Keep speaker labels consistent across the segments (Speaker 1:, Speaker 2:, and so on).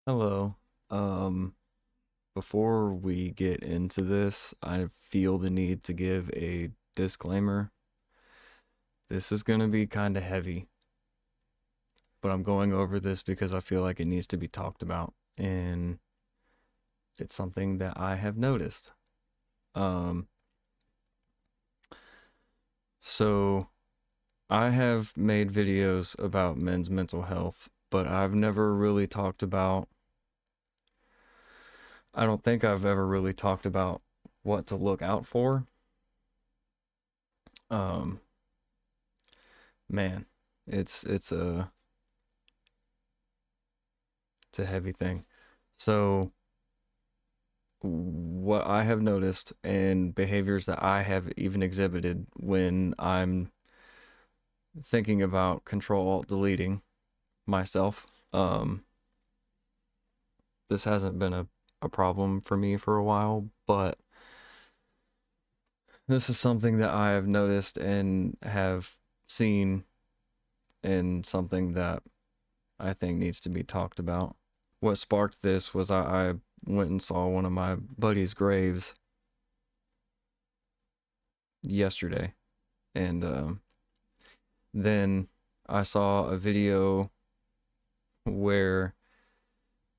Speaker 1: Hello. Um, Before we get into this, I feel the need to give a disclaimer. This is going to be kind of heavy, but I'm going over this because I feel like it needs to be talked about, and it's something that I have noticed. Um, so I have made videos about men's mental health, but I've never really talked about, I don't think I've ever really talked about what to look out for. Um, Man, it's it's a heavy thing. So what I have noticed and behaviors that I have even exhibited when I'm thinking about control alt deleting myself, this hasn't been a problem for me for a while, but this is something that I have noticed and have seen, and something that I think needs to be talked about. What sparked this was I went and saw one of my buddy's graves yesterday, and then I saw a video where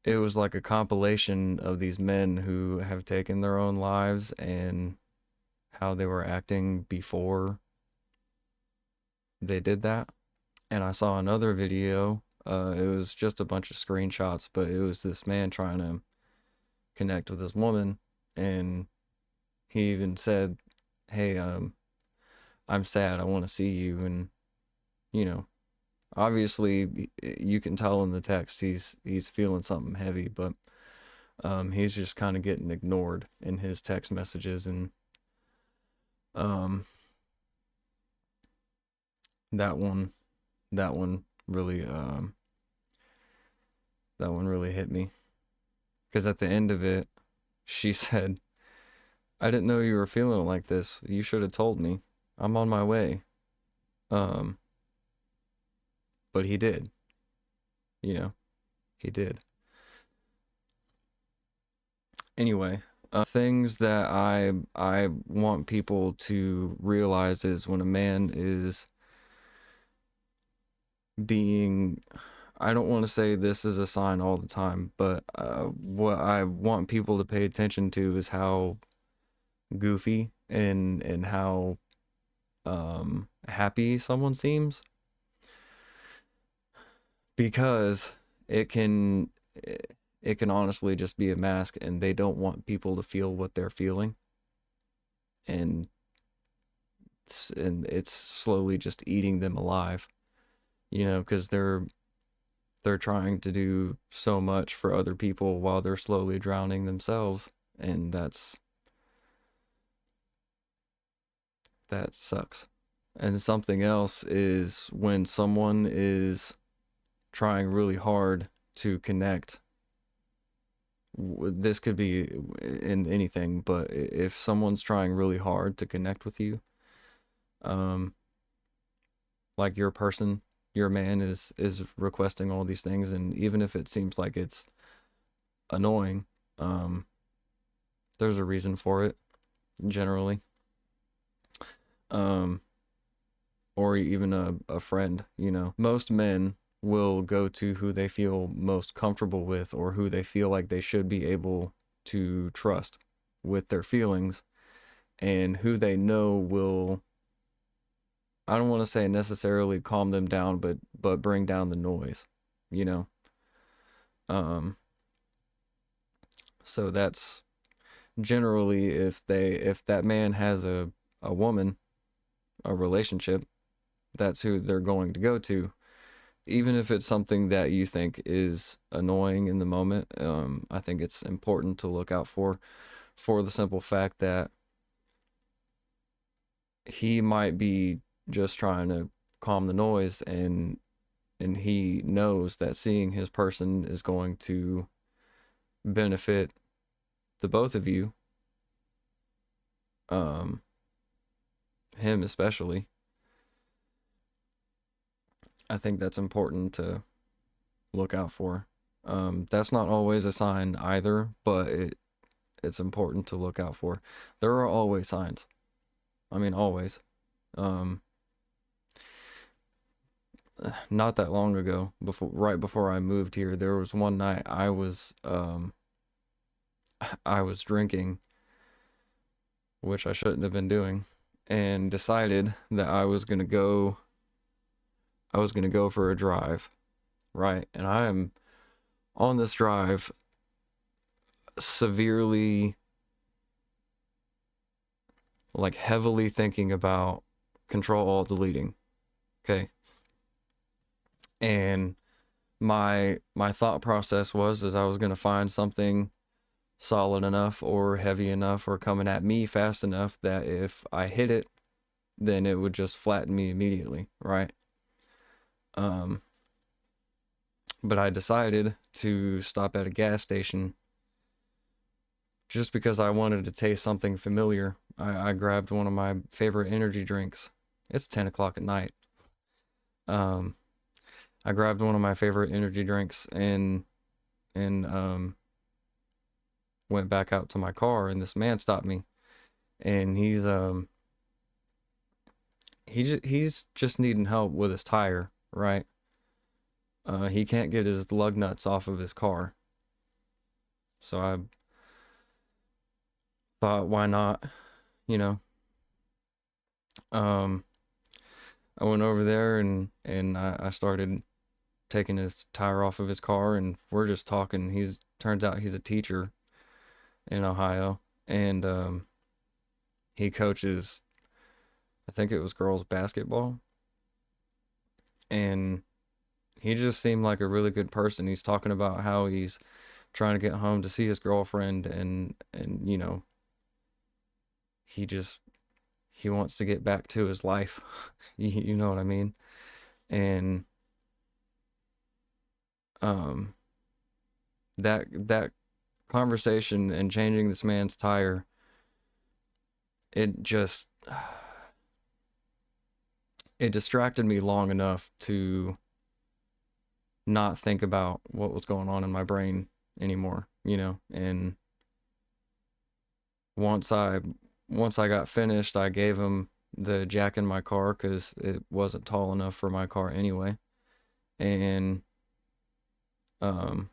Speaker 1: it was like a compilation of these men who have taken their own lives and how they were acting before they did that. And I saw another video. It was just a bunch of screenshots, but it was this man trying to connect with this woman, and he even said, "Hey, I'm sad. I want to see you." And you know, obviously, you can tell in the text he's feeling something heavy, but he's just kind of getting ignored in his text messages, and um, that one that one really that one really hit me because at the end of it, she said, "I didn't know you were feeling like this. You should have told me. I'm on my way." Um, but he did, you know, he did. Anyway, things that I want people to realize is when a man is being, I don't want to say this is a sign all the time, but what I want people to pay attention to is how goofy and how happy someone seems, because it can it can honestly just be a mask, and they don't want people to feel what they're feeling, and it's slowly just eating them alive, because they're trying to do so much for other people while they're slowly drowning themselves, and that sucks. And something else is when someone is trying really hard to connect. This could be in anything, but if someone's trying really hard to connect with you, um, like your man is requesting all these things, and even if it seems like it's annoying, um, there's a reason for it generally. Um, or even a friend, most men will go to who they feel most comfortable with, or who they feel like they should be able to trust with their feelings, and who they know will, I don't want to say necessarily calm them down, but bring down the noise, you know. Um so that's generally, if that man has a woman, a relationship, that's who they're going to go to, even if it's something that you think is annoying in the moment. I think it's important to look out for the simple fact that he might be just trying to calm the noise, and he knows that seeing his person is going to benefit the both of you, um, him especially. I think that's important to look out for. That's not always a sign either, but it's important to look out for. There are always signs. I mean, always. Um, Not that long ago, right before I moved here, there was one night I was drinking, which I shouldn't have been doing, and decided that I was gonna go for a drive, right? And I am on this drive severely, like heavily thinking about Control Alt Deleting. Okay. And my thought process was is I was gonna find something solid enough or heavy enough or coming at me fast enough that if I hit it, then it would just flatten me immediately, right? Um, but I decided to stop at a gas station just because I wanted to taste something familiar. I grabbed one of my favorite energy drinks. It's 10 o'clock at night. Um, I grabbed one of my favorite energy drinks and went back out to my car, and this man stopped me, and he's just needing help with his tire, right? He can't get his lug nuts off of his car, so I thought, why not? You know, um, I went over there and I started taking his tire off of his car, and we're just talking. He's turns out he's a teacher in Ohio, and he coaches, I think it was girls basketball, and he just seemed like a really good person. He's talking about how he's trying to get home to see his girlfriend, and he just he wants to get back to his life. You know what I mean? And um that conversation and changing this man's tire, it just it distracted me long enough to not think about what was going on in my brain anymore, you know. And once I once I got finished, I gave him the jack in my car because it wasn't tall enough for my car anyway. And um,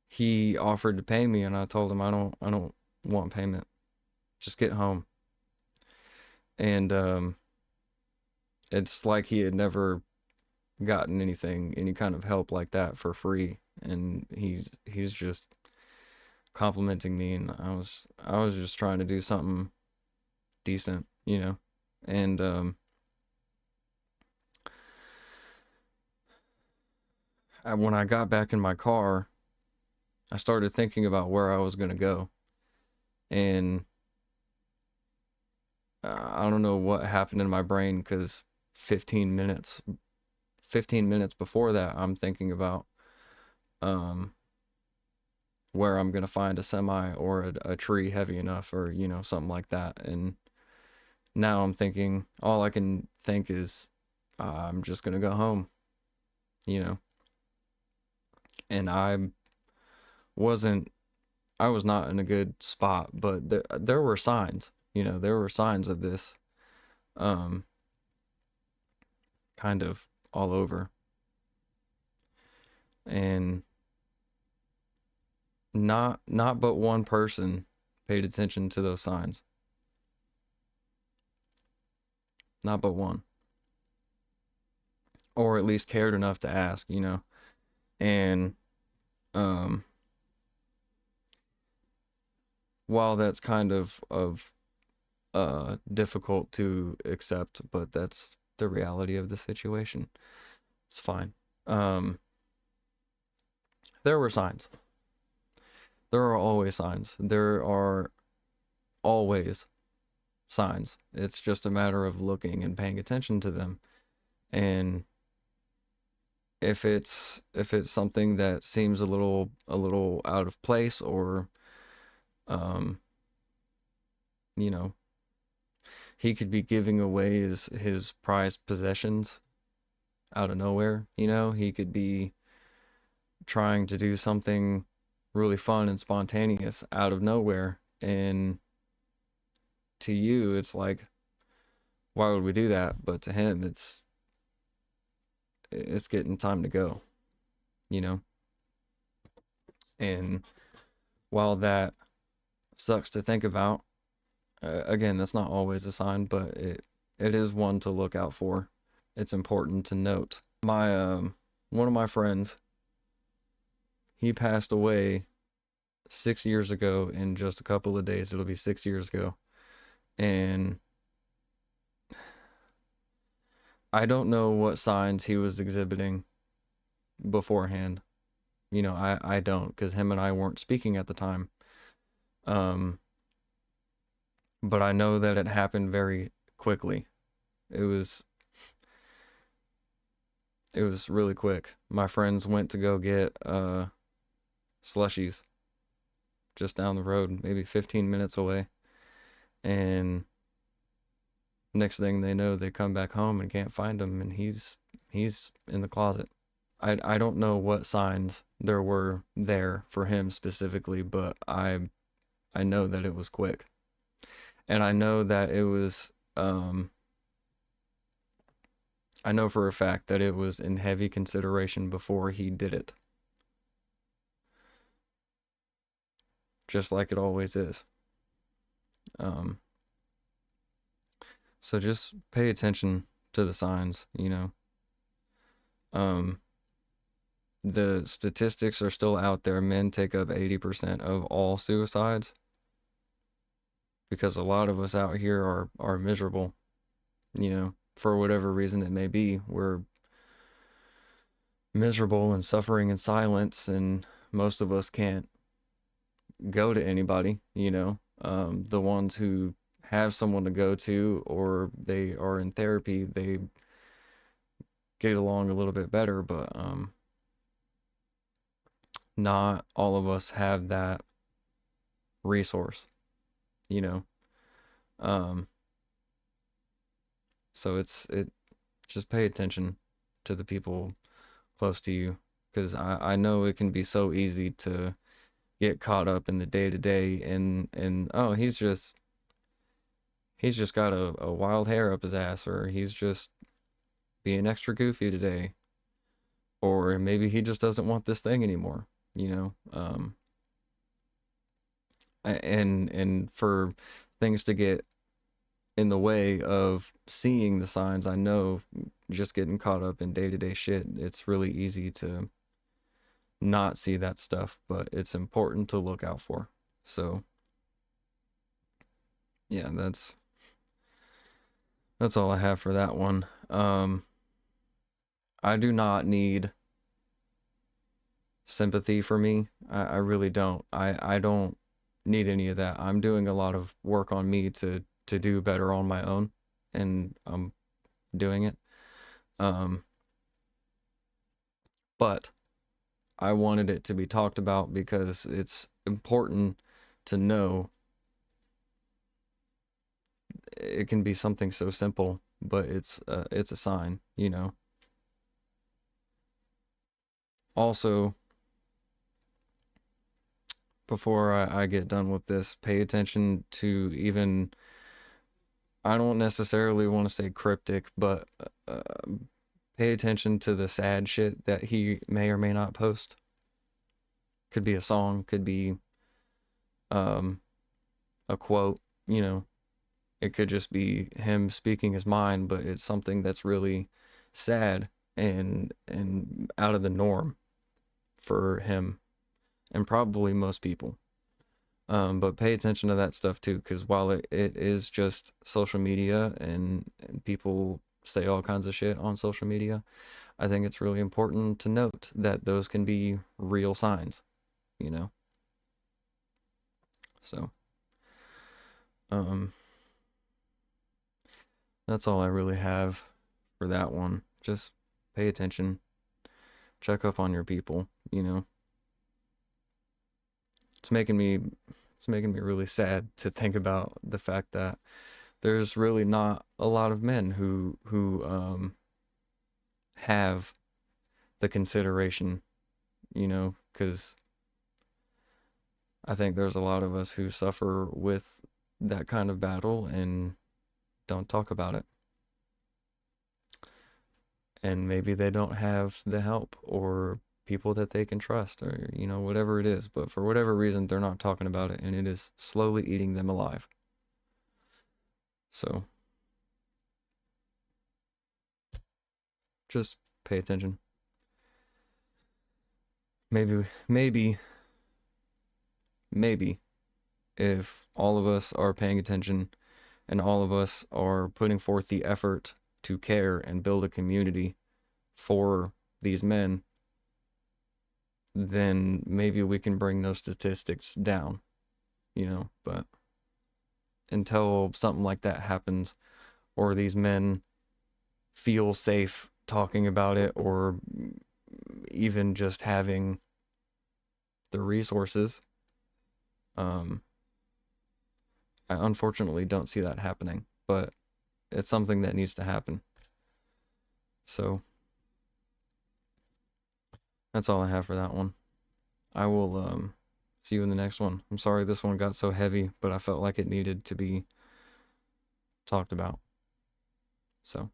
Speaker 1: he offered to pay me, and I told him I don't want payment. Just get home. And it's like he had never gotten any kind of help like that for free, and he's just complimenting me, and I was just trying to do something decent, you know. And when I got back in my car, I started thinking about where I was gonna go, and I don't know what happened in my brain because 15 minutes 15 minutes before that, I'm thinking about um where I'm gonna find a semi or a tree heavy enough, or you know, something like that. And now I'm thinking, all I can think is I'm just gonna go home, you know. And wasn't I was not in a good spot, but there were signs, you know, there were signs of this um kind of all over. And not but one person paid attention to those signs. Not but one. Or at least cared enough to ask, you know. And um while that's kind of difficult to accept, but that's the reality of the situation. It's fine. Um there were signs. There are always signs. There are always signs. It's just a matter of looking and paying attention to them. And if it's something that seems a little out of place, or um you know, he could be giving away his prized possessions, out of nowhere. He could be trying to do something really fun and spontaneous out of nowhere. And to you, it's like, why would we do that? But to him, it's getting time to go, you know? And while that sucks to think about, again, that's not always a sign, but it is one to look out for. It's important to note. One of my friends, he passed away 6 years ago in just a couple of days. It'll be 6 years ago. And I don't know what signs he was exhibiting beforehand. I don't, because him and I weren't speaking at the time. But I know that it happened very quickly. It was really quick. My friends went to go get slushies just down the road, maybe 15 minutes away. And next thing they know, they come back home and can't find him, and he's in the closet. I don't know what signs there were there for him specifically, but I know that it was quick. And I know that it was I know for a fact that it was in heavy consideration before he did it. Just like it always is. So just pay attention to the signs, The statistics are still out there. Men take up 80% of all suicides because a lot of us out here are miserable, for whatever reason it may be. We're miserable and suffering in silence, and most of us can't go to anybody, the ones who have someone to go to or they are in therapy, they get along a little bit better, but not all of us have that resource, so it just pay attention to the people close to you, because I know it can be so easy to get caught up in the day to day, and oh, he's just got a wild hair up his ass, or he's just being extra goofy today, or maybe he just doesn't want this thing anymore, and for things to get in the way of seeing the signs, I know just getting caught up in day-to-day shit, it's really easy to not see that stuff, but it's important to look out for. So yeah, that's all I have for that one. I do not need sympathy for me. I really don't. I don't need any of that. I'm doing a lot of work on me to do better on my own, and I'm doing it. But I wanted it to be talked about because it's important to know. It can be something so simple, but it's a sign, Also, before I get done with this, pay attention to even, I don't necessarily want to say cryptic, but pay attention to the sad shit that he may or may not post. Could be a song, could be a quote, It could just be him speaking his mind, but it's something that's really sad and out of the norm for him and probably most people. But pay attention to that stuff too, because while it is just social media and people say all kinds of shit on social media, I think it's really important to note that those can be real signs, So, that's all I really have for that one. Just pay attention, check up on your people, It's making me really sad to think about the fact that there's really not a lot of men who have the consideration, you know, because I think there's a lot of us who suffer with that kind of battle and don't talk about it. And maybe they don't have the help or people that they can trust or, you know, whatever it is. But for whatever reason, they're not talking about it and it is slowly eating them alive. So just pay attention. Maybe, if all of us are paying attention and all of us are putting forth the effort to care and build a community for these men, then maybe we can bring those statistics down, you know. But until something like that happens, or these men feel safe talking about it, or even just having the resources, I unfortunately don't see that happening, but it's something that needs to happen. So that's all I have for that one. I will see you in the next one. I'm sorry this one got so heavy, but I felt like it needed to be talked about. So